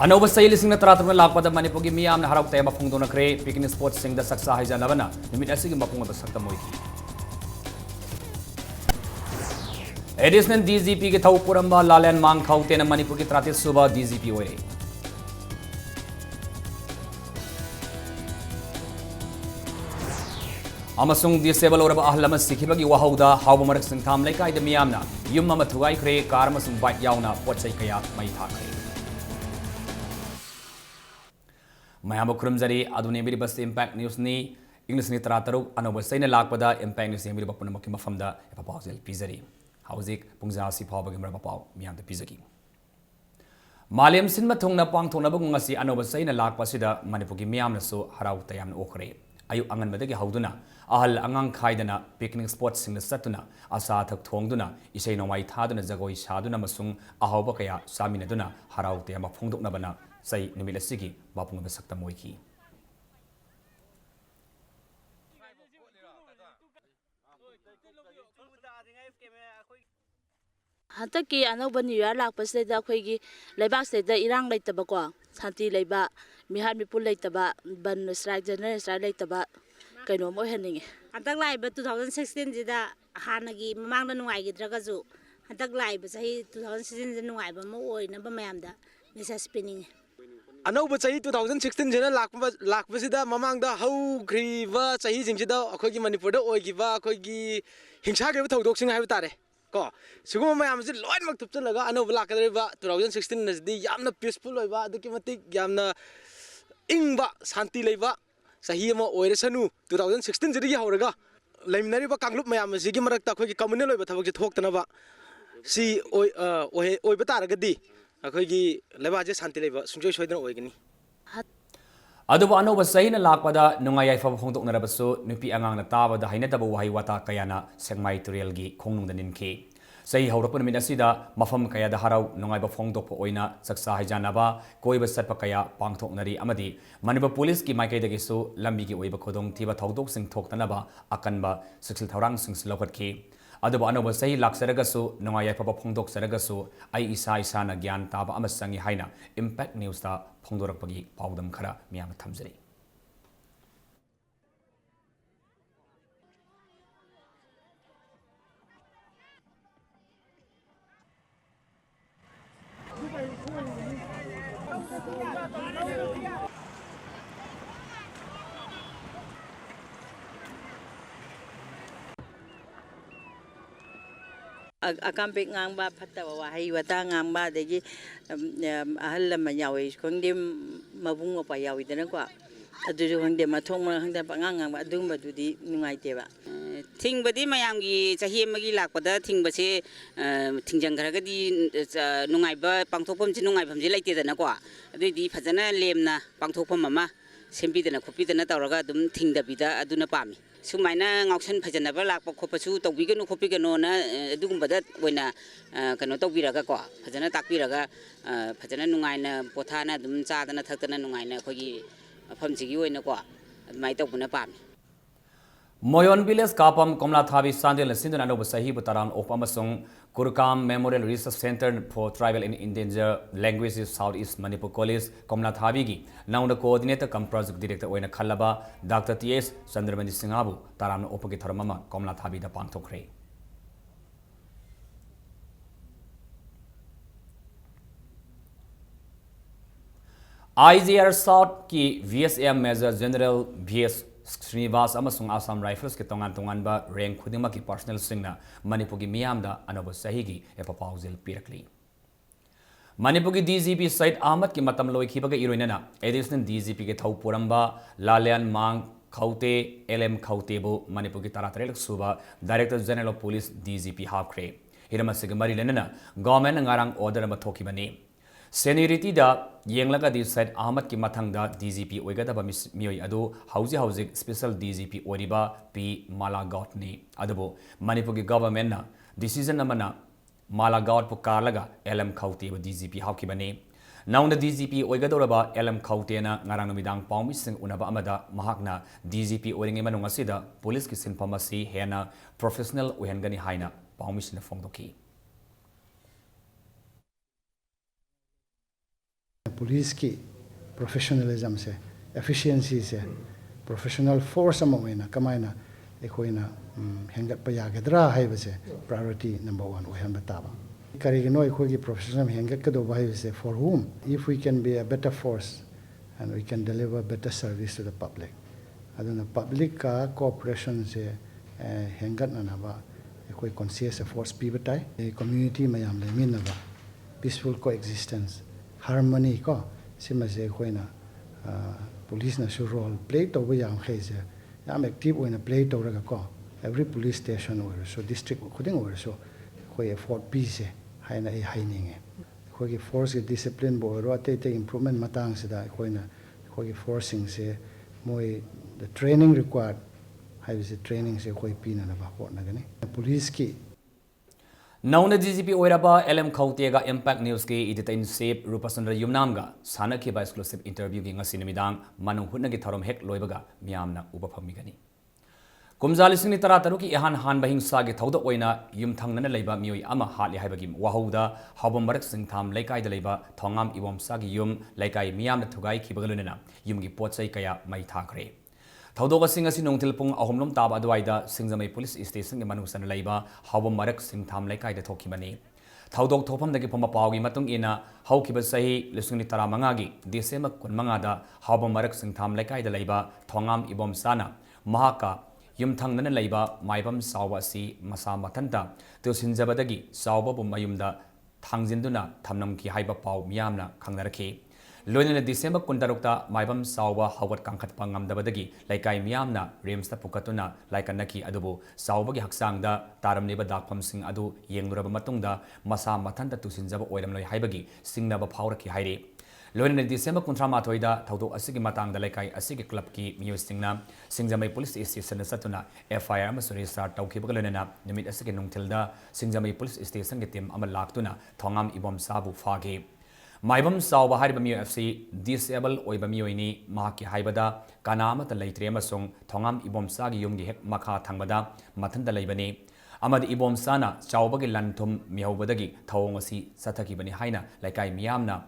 अनौब सही लिसिंग तरातुन लापद मणिपुर की मियाम हराउ तैम फोंदोनख्रे पिकनिक स्पॉट सिंह सक्सा हाइजानबना नुमित असिगी मपुंग सक्तम ओइखि एडिशनल डीजीपी के थौ पुरंबा लालेन मांग खाउतेन मणिपुर की 33 सुबह डीजीपी ओइरे अमसुंग डिसेबल ओरब अहलम सिखिबगी वहौदा हाव मरक सिंथाम लेकाइद मियामना युम अम थुगाइख्रे कार अमसुंग बाइक याउना पोचै कया मई थाख्रे मयाम खुरमजरी अदुने मेरी बस इम्पैक्ट न्यूज़ नि इंग्लिश नि तरा तरुक अनौब सैना लाकपदा इम्पैक्ट न्यूज़ मेरी पुनमक मफमदा पाउजेल पिजरी हौजिक पुंजा सि फावबगी मरब पाउ मियाम पिजगी मालेम सिनमा थोंगना पांगथोनबग ngasi अनौब सैना लाकपसिदा मणिपुर की मियामनसु हराउ तयाम ओखरे अयु अंगनबदगी हौदुना अहल अंगांग खाइदना पिकनिक स्पॉट सिंग सत्तुना असा थक थोंगदुना इसै नोमाई थादुना जगोई सादुना मसुंग अहौब कया सामिनदुना हराउ तयाम फोंदोकनबना सै नुमित असिगी मापुंग सक्तम ओइखि हतक की अनौब न्यू ईयर लापसद अखोगी लेबाकसद इरांग लेतबको शांति लेबा मिहार मिपुल लेतबा बन स्ट्राइक जनरल स्ट्राइक लेतबा कइनो मो हनिंगे हतक लाइब 2016 जिदा हानगी ममांगदा नुंगाइगिद्रगजु हतक लाइब सही 2016 जिदा नुंगाइबा मो ओइनबा मयामदा मेसेज पिनिंगे अनौब चही 2016 जना लाकबसिदा ममांगदा हौग्रीबा चही जिंगसिदा अखोगी मणिपुरदा ओइगिबा अखोगी हिंसाग्रीबा थौदोकसिंग हाइबा तारे को सिगुम मयामसे लोइनमक थुपचलगा अनौब लाकदरिबा 2016 नजदी यामना पीसफुल ओइबा अदुकी मतिक यामना इंगबा शांति लेबा सही अमा ओइरसनु 2016 जदगी हौरगा लेमिनरिबा कांगलुप मयामसिगी मरक्ता अखोगी कम्युनल ओइबा थबकसे थोक्तनबा सी ओइबा तारगदी अखोगी लेबाजे शांति लेबा सुंजोय सोइदन ओइगनी अदुब अनौब सहीना लाकपदा नुंगाई याइफब फोंदोकनरबसु नुपी अंगांगना ताबदा हाइनदब वाहि वाता कयाना सेंगमाई तुरेलगी खोंगनुंगदा निनखे सही हौरपन मिन असिदा मफम कयादा हराउ नुंगाइबा फोंदोकप ओइना सक्सा हाइजानाबा कोइबा सत्प कया पांगथोकनरी अमदी मणिपुर पुलिस की माइकैदगिसु लंबीगी ओइबा खोदोंग थिबा थौदोकसिंग थोक्तनबा अकनबा सिक्सिल थौरांगसिंग लौखटखि अदुब अनौब सही लाक्सरगसु नुंगाई याइफब फोंदोकसरगसु आई इसा इसाना ज्ञान ताबा अमा संगी हाइना इम्पैक्ट न्यूज़ फोंदोरकपगी पाउदम खरा मियाम थमजरी अकाम्पे ngang फत्तबा वाहै वता ngang अदगी अहल लम यावै खंदे मबुंग मपा याविदनको अदुजु खंदे मथोंग खंदे ngang अदुंबदुदी नुंगाइतेबा थिंगबदी मयामगी चही मगी लाकपदा थिंगबसे थिंजंगरगदी नुंगाइबा पांथोफमसि नुंगाइफमसि लेतेदनको अदुदी फजना लेमना पांथोफम अमा सेम्बिदना खोपिदना तौरगा अदुम थिंगदबिदा अदुना पामी सुमाइना ngausan phajana ba lakpa khopasu tawbiganu khopiganu na adugumbada oina kano tawbiraga ko phajana takbiraga phajana nungaina pothana dum chadana thakana nungaina khogi famjigi oina ko mai tawbuna pami मोयन village कापम कमला थाबी सांदेल सिंधन अनौब सही बुताराम ओपमसुंग कुरकाम memorial research centre for tribal and endangered languages south east Manipur college कमला थाबी की नाउंड कोऑर्डिनेटर कम प्रोजेक्ट डायरेक्टर ओइना खल्लबा डॉक्टर टीएस चंद्रमणि सिंहाबु ताराम ओपगी थरममा कमला थाबी दा पांगथोखरे आईजीआर साउथ की VSM major general VS Srinivas अमसुंग आसाम राइफल्स के तोंगान तोंगानबा रैंक खुदिमा की पर्सनल सिंगना मणिपुर की मियामदा अनौब सही की एपाउजेल पिरकली मणिपुर की डीजीपी सईद अहमद की मतम लोइखिबगा इरोइनना एडिशनल डीजीपी के थौ पुरंबा लालियान मांग खौते एलएम खौतेबु मणिपुर की 33 सुबा director general of police DGP हाख्रे हिरमसिग मरी लेनना government ngarang order ama thokibani Seniority da yenglaka di Said Ahmad ki mathangda DGP oigadaba mioi adu hauji special DGP oriba P Malagot ni adubo Manipur ki government na decision amana Malagot pu karlaga LM Khauti ba DGP haukibani now the DGP oigadoraba LM Khauti na ngarang numidang paumising unaba amada mahakna DGP oringe manungasida police ki sinpamasi hena professional uhengani haina paumisina phongdoki police ki professionalism se efficiency se professional force ama oina kamaina ekoina hengat pa yagedra haibase priority number 1 oihamba taba karigino ekhoi professional hengat ka do haibase for whom if we can be a better force and we can deliver better service to the public aduna public ka cooperation se hengat na ba ekhoi conscious force pibatai community mayam le min na ba peaceful coexistence harmony ko sima se khoina police na su role play to yam khaise yam active oina play to ra ko every police station or so district khuding or so khoi effort peace haina e haininge khoi ki force ki discipline bo ro te improvement matang se da khoina khoi ki forcing se moi the training required hai se training se khoi pina na ba ko na gani police ki Nauna DGP Oiraba LM Kautiega Impact News ki editor in chief Rupasundra Yumnamga sana ki ba exclusive interview gi ngasi nimidang manung hunna gi thorom hek loibaga miyamna uba phamigani kumjali singni tara taru ki ehan han bahingsa gi thauda oina yumthangnana leiba mioi ama hali haibagi wahauda habam marak singtham laikai da leiba thongam ibom sa gi yum laikai miyamna thugai khibagalunena yum gi pochai kaya mai thakre Thaudoga sing asi nongtil pung ahomlom tab adwaida Singjamai police station ge manusan leiba hawam marak singtham laikai da thokhibani Thaudog thopham dagi phama pawgi matung ina haukiba sahi lisungni tara mangagi December 15 da hawam marak singtham laikai da leiba thongam ibom sana mahaka yumthangnana leiba maibam sawa si masa mathanta tusinjabadagi sawba bu mayumda thangjinduna thamnam ki haiba paw miyamna khangnarakhi Loinana December kundarukta maibam sawa hawat kangkhat pangam dabadagi laikai miyamna Rimsta pukatuna laikanaki adubu sawbagi haksangda taramneba dakpam sing adu yengluraba matungda masa mathanta tusinjaba oiramloi haibagi singnaba phawraki hairi Loinana December kuntra mathoida thaudo asigi matangda laikai asigi club ki miyo singna Singjamai police station satuna FIR ama register tawkhibaga loinana nimit asigi nungthilda Singjamai police station ge team ama laktuna thongam ibom sabu phage Maibam Sauba Hariba Mio FC disable Oiba Mioini Maki Haibada Kanamata Laitre Masung Tongam Ibom Sagi Yumgi Hek Maka Tangbada Matanda Laibani Amadi Ibom Sana Chaubagi Lantum Miaubadagi Tawongasi Sataki Bani Haina Laikai Miamna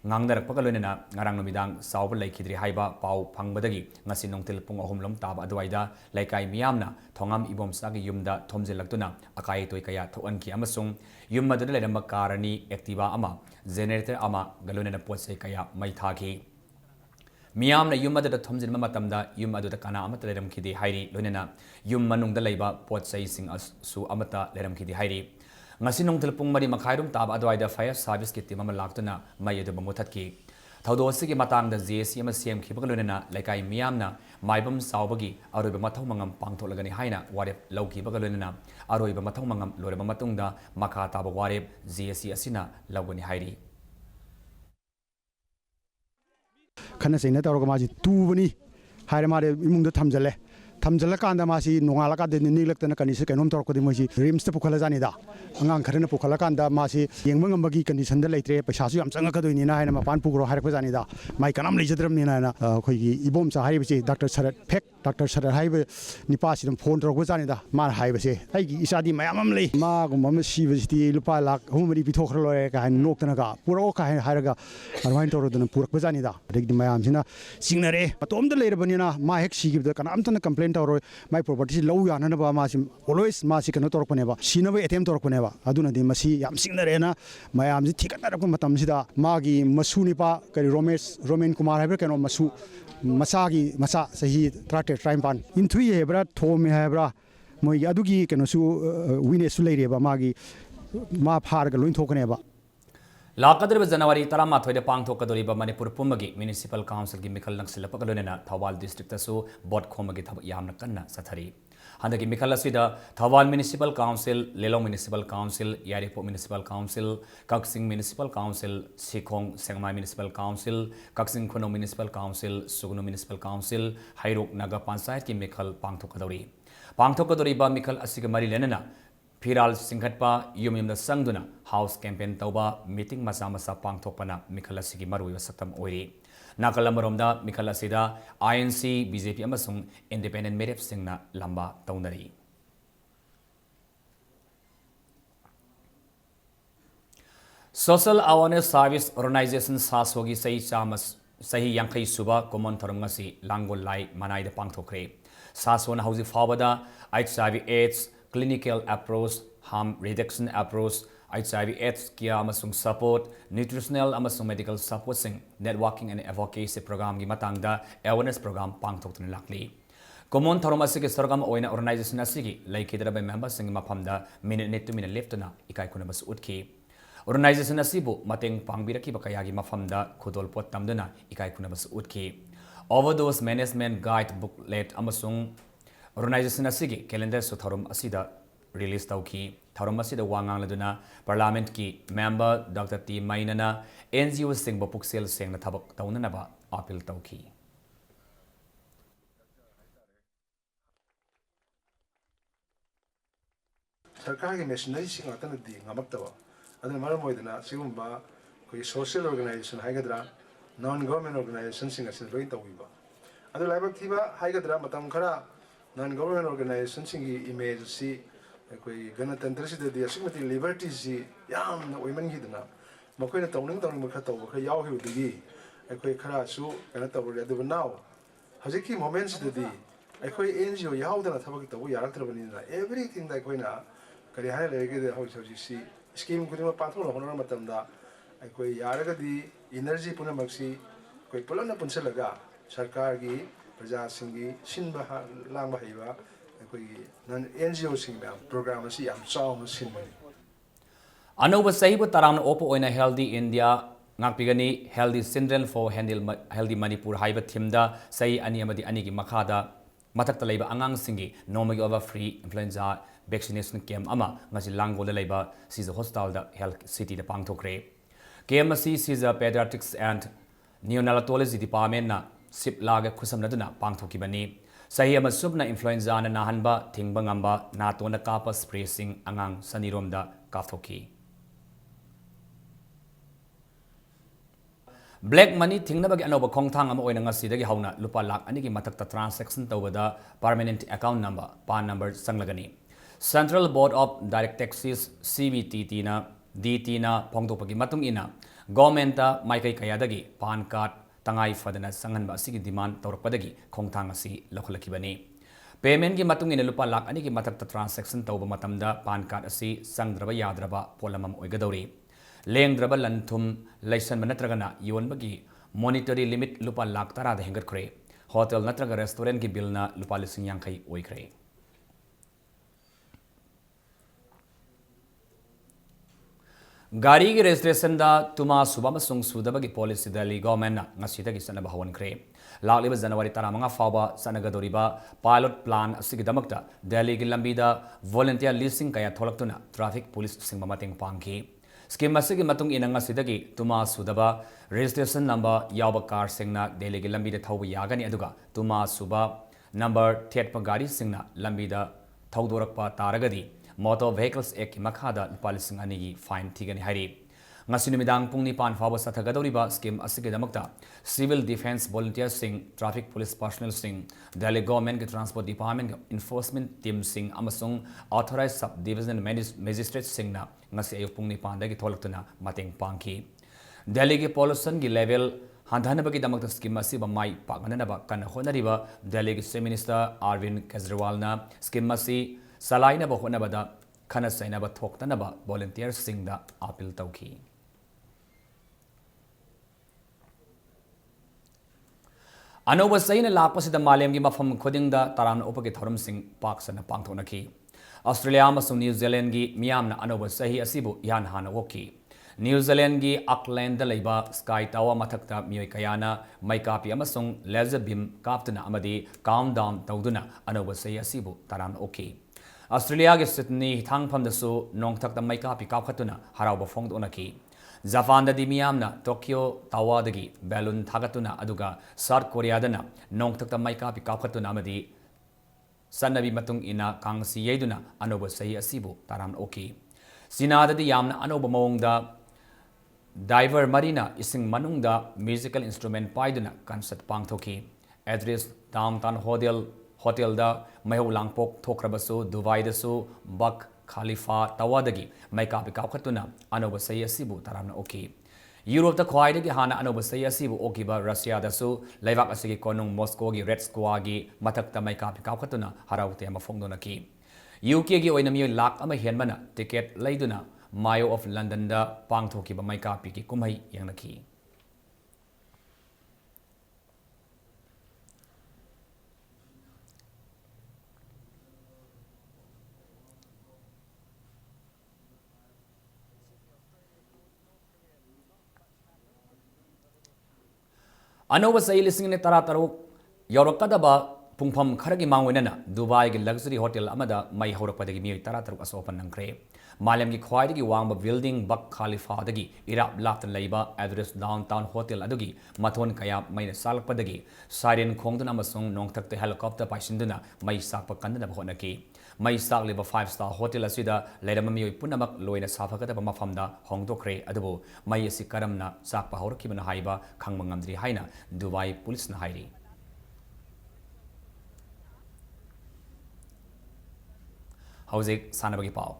Ngangdarak Pagalunena Ngarang Numidang Sauba Laikidri Haiba Pau Pangbadagi Ngasi Nongtil Pung Ohumlom Taba Adwaida Laikai Miamna Tongam Ibom Sagi Yumda Tomzilaktuna Akai Toikaya Toanki Amasung Yum Madula Makarani Activa Ama generator ama galunena potsai kaya mai thaki miyamna yum adada thomjin matamda yum adada kana amata leram khidi hairi loinena yum manungda leiba potsai sing su amata leram khidi hairi ngasi nongthil pung mari makhairum tab adwaida fire service ki team ama laktuna mai adu bamuthatki thaudosi ki matangda JC ama CM khibaga loinena laikai miyamna maibam sawbagi aroiba mathau mangam pangtholagani haina warep laukibaga loinena aroiba mathau mangam loreba matungda makha taba warep JC asina lawani hairi khana seina tawra ma ji tubani haire mare imungda thamjale thamjala kanda ma si nongala ka de nilaktana kanise kainom tor ko de moji rims te pukhala jani da angang kharena pukhala kanda ma si yengmang ambagi condition da leitre paisa su yam changa ka doini na haina ma pan pukro har ko jani da mai kanam leijadram ni na khoi gi ibom sa hari bi Dr. Sarat Phek Dr. Sarat haibe nipa si phone tor ko jani da ma haibe se ai gi isadi mayam am lei ma gum ma si bi ti lupa lak humri pi thokhr loe ka han nok tana ka puro ka hairaga arwain tor dun purak ba jani da dik mayam sina singnare patom da leir bani na ma hek si gi da kana am tana complain tawro my property low ya na ba ma si always ma si kana tor ko ne ba sina ba attempt tor ko ne ba aduna di masi yam singnare na mayam ji thikana ko matam sida magi masu ni pa kari Roman Kumar haibe kano masu masagi masa sahi trate trim pan in 3 hebra thome hebra moi adugi kano su wine su leire ba magi ma phar ga loin thokne ba Lakadriba January Taramathoida Pangthokadoriba Manipur Pumagi Municipal Council gi Mikhal Naksilapakadonena Thawal District Tasu Bot Khomagi Thab Yamna Kanna Sathari Handaki Mikhal Asida Thawal Municipal Council Lelo Municipal Council Yaripo Municipal Council Kaksing Municipal Council Sikhong Sengmai Municipal Council Kaksing Khono Municipal Council Sugnu Municipal Council Hairok Naga Panchayat ki Mikhal Pangthokadoriba Mikhal Asiga Mari Lenena Piral Singhatpa Yumyamda Sangduna House Campaign Tauba Meeting Masa Masa Pangthokpana Mikhalasigi Marui Saktam Oiri Nakalamaromda Mikhalasida INC BJP Amasung Independent Merit Singna Lamba Taunari Social Awareness Service Organization Sasogi Sahi Yankai Suba Common Tharangasi Langol Lai Manai the Pangtokre. Saswan Hausi Fabada, HIV/AIDS, clinical approach, harm reduction approach, HIV/AIDS Kia Amasung support, nutritional Amasung medical support sing, networking and advocacy program Gimatanga, awareness program Pangtok Lakli. Common Tharomasiki Sorgam Oina Organization Asigi, like Hidraba members sing Mapamda, minute to minute left na Ikai Kunabas Utki. Organization asibu mateng pangbiraki bakayagi mafamda khudol pot tamduna ikai kunabas utki. Overdose Management Guide booklet amasung organization asigi calendar su tharum asida release tauki. Tharum asida wangang laduna parliament ki member Dr. T. Mainana NGO sing bapuksel sing na thabak taunanaba appeal tauki. Sarkargi machinery sing atana di ngamaktawa. Adana maram moidana sigumba koi social organization haigadra non government organization sing asin loi tawiba. Adu laibak thiba haigadra matam khara non government organization singi image si koi ganatantra si de asimati liberty si yam na oiman hidana makoi na tawning makha taw kha yaw hi udigi koi khara su kana tawri adu now hajiki moments de di koi NGO yawdana thabak taw yaraktrabani na everything that koi na kari hai lege de hoji si scheme kudima patho lo honor matamda koi yaragadi energy puna maksi koi pulana punsalaga sarkar gi praja singi sinba langba haiba koi nan NGO singba program si am chaw sinbani Anoba sahibu taram opo oina Healthy India ngakpigani Healthy Children for Healthy Manipur haiba thimda sai ani amadi ani gi makhada mathakta leiba angang singi nomagi over free influenza vaccination camp ama ngasi langgola leiba sisa hospital da health city da pangthokre KMC sisa pediatrics and neonatology department na sip laga khusamnaduna pangthokibani sahi ama subna influenza na nahanba thingba ngamba natona kapa spray sing angang saniromda kapthoki Black money thingnabagi anoba khongthang ama oina ngasidagi hauna lupa lakh ani gi mathakta transaction tawada permanent account number PAN number sanglagani Central Board of Direct Taxes CBTT na DT na phongdopagi matung ina government ta maikai kayadagi PAN card tangai fadana sanganba asigi demand tawrakpadagi khongthang asi lokhalakibani payment gi matung ina lupa lakh ani gi mathakta transaction tawba matamda PAN card asi sangdraba yadraba polamam oigadori lengdraba lanthum laisan manatragana yonbagi monetary limit lupa lakh tara da hengat khre hotel natraga restaurant gi bill na lupa lising yangkai oikhre Gari ki registration da tuma suba masung sudaba ki policy Delhi government na ngasida ki sanaba hawan kre lakliba January taramanga faba sanagadoriba pilot plan asigi damakta Delhi ki lambi da volunteer leasing kaya tholaktuna traffic police sing mamateng pangki scheme asigi matung ina ngasida ki tuma sudaba registration number yawba car singna Delhi ki lambi da thauba yagani aduga tuma suba number thetpa gari singna lambi da thaudorakpa taragadi Motor Vehicles Act Makhada Palising Anigi fine Tigani Hari. Ngasinumidang Pungni Pan Faba Satagadoriba scheme Asikidamakta, Civil Defense Volunteers Sing, Traffic Police Personnel Sing, Delhi Government Transport Department Enforcement Team Sing, Amasung, Authorized Subdivision Magistrate Sing na Ngasi Pungni Pandagi Tolaktuna, Mating Panki. Delhi Pollution Level Handhanabaki Damakta scheme Masiba Mai Paganaba Kana Honariba, Delhi State Minister Arvind Kejriwal na scheme Masi. Salaina ba honabada khana saina ba thokta ba volunteers sing da appeal tauki Anoba saina lakpasida malem gi mafam khoding da taran opagi thorum sing pak sana pangthonaki Australia ma New Zealand gi miam na anoba sahi asibu yan hana woki New Zealand gi Auckland da leiba Sky Tower mathakta mioi kayana maikapi amasung laser beam kaptuna amadi countdown tawduna anoba sahi asibu taran oki Australia ge Sydney thangpham da su nongthak da maika pi kapkhatuna harauba phongd onaki Japan da dimiamna Tokyo Tower dagi balloon thagatuna aduga South Korea dana nongthak da maika pi kapkhatuna amadi sannabi matung ina kangsi yeduna anoba sahi asibu taram oki Sina da yamna anoba mawngda diver marina ising manungda musical instrument paiduna concert pangthoki address downtown hotel da Mayo Langpok Thokrabasu, Dubai da su, Bak Khalifa Tawadagi Maika Pikapatuna Anoba Sayasibu Taramna Oki. Europe the Kwaidagi Hana Anoba Sayasibu Okiba Russia the Su Levak Asigi Konung Moscow Red Squagi Matakta Maika Pikapatuna Harawte Mafongdonaki. UK gi oinami lak ama hianmana ticket laiduna Mayo of London da pangthoki ba maika piki kumhai yangnaki. Anoba sai lising ne tara taruk yaurakadaba Pungpam Karagi Mangwinana, Dubai luxury hotel Amada, my Horapadagi Miri Taratar was open and cray. Malam Kwaidagi Wang building Bak Khalifa Dagi, Iraq Lafton Labor, address downtown hotel Adugi, Maton Kaya, Maina Salpadagi, Siren Kongdana Masung, Nong Tak the helicopter by Shinduna, Mai Sapa Kandana Honaki. Mai Sak Liver 5-star hotel Asida, Ledamami Punamak, Loina Safakata Mafamda, Hongdo Kray, Adubo, Mai Sikaramna, Sapa Horakimana Haiba, Kangmangamdri Haina, Dubai Police Nahairi. Howsik Sanabagi Pau.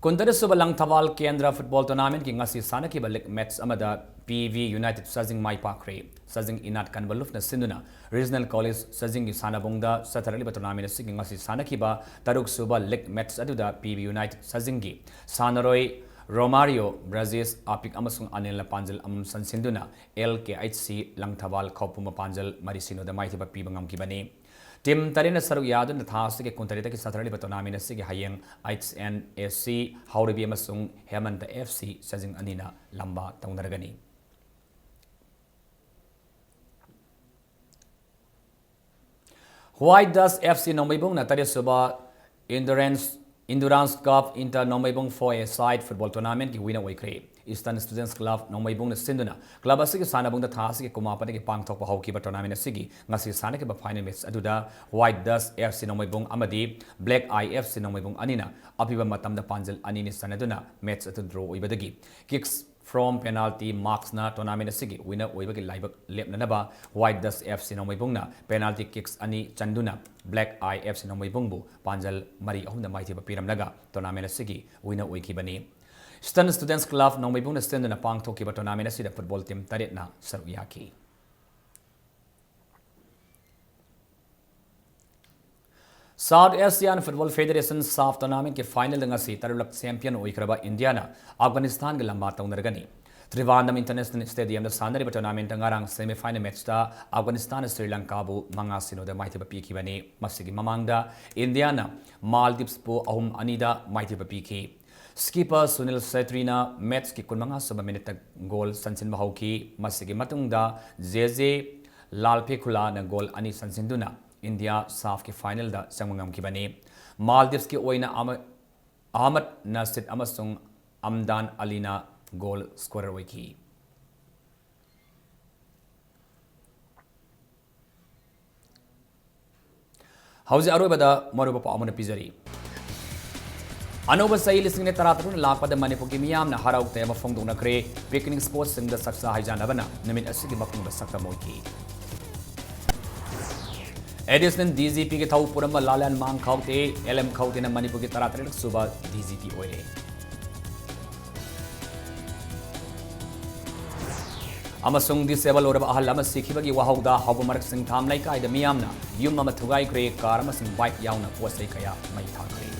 Kundara Subalang Taval Kendra football tournament ki ngasi Sanaki Balik Mets Amada PV United Sazing Mai Pakre, Sazing Inat Kanbaluf na Sinduna, Regional College Sazing Sanabungda, Sataraliba tournament Sing ngasi Sanakiba, Taruk Suba Lik Mets Aduda PV United Sazingi, Sanaroi Romario, Brazil, Apik Amasung Anila Panjal Am San Sinduna, LKHC Langtaval Kopuma Panjal, Marisino the Mighty Pibangam Kibani. Tim Tarina Saru Yadun the Task Kuntarita Satarali Batonami Sigi Hayang HNSC Hauribi Masung Herman the FC Sazing Anina Lamba Taunaragani. Why does FC Nomibung Natalia Suba Endurance Cup Inter Nomibung for a side football tournament ki winner Wakre? Eastern Students Club Nomibung Sinduna. Club Asiki Sanabung the Task Kumapani Pang Top Hockey tournament Sigi, Nasi Sanaki final match Aduda, White Dust FC Nomibung Amadi, Black Eye FC Nomibung Anina, Apiba Matam the Panjal Anini Sanaduna, match at the draw Ibadagi. Kicks from penalty marks na tournament Sigi, winner Wibaki Libak Lepnanaba, White Dust FC Nomibungna, penalty kicks Ani Chanduna, Black Eye FC Nomibungbu, Panjal Mari on the Mighty Piram Naga, tournament Sigi, winner Wikibani. Eastern Students Club Nomibung stand in a pang toki but tournament the football team Taritna Saruyaki. South Asian Football Federation South Tournament ke final ngasi tarulak champion oikraba Indiana Afghanistan ke lamba taunargani. Trivandrum International Stadium the Sanari tournament ngarang semi final match ta Afghanistan Sri Lanka bu mangasino the mighty piki bani masigi mamangda Indiana Maldives po ahum anida mighty piki. Skipper Sunil Setrina match ki kunmanga saba minute goal sansin bahauki masigi matungda JJ Lalpekula na goal ani sansinduna India Saf ki final da sangmangam ki bani Maldives ki oina Ahmad Nasid amasung Amdan Alina goal scorer wiki. How's Arubada Moruba Amana Pizari? Anoba say listening to Taratun Lapa the Manipuri Miam, Harau Tema Fongdona Cray, picnic sports in the Saksa Hijanabana, Namin Asigimapung the Sakamoki. Edison DZP Gitau Purama Lalan Mang Kaute, LM Kautina Manipuri Taratun Suba DZP Oile. Amasung disable or Ahalama Sikibagi Wahauda, Haubamark Sing Tam like I the Miamna, Yumama Tugai Cray, Karamas and Bike Yauna, Posekaya, Maita Cray.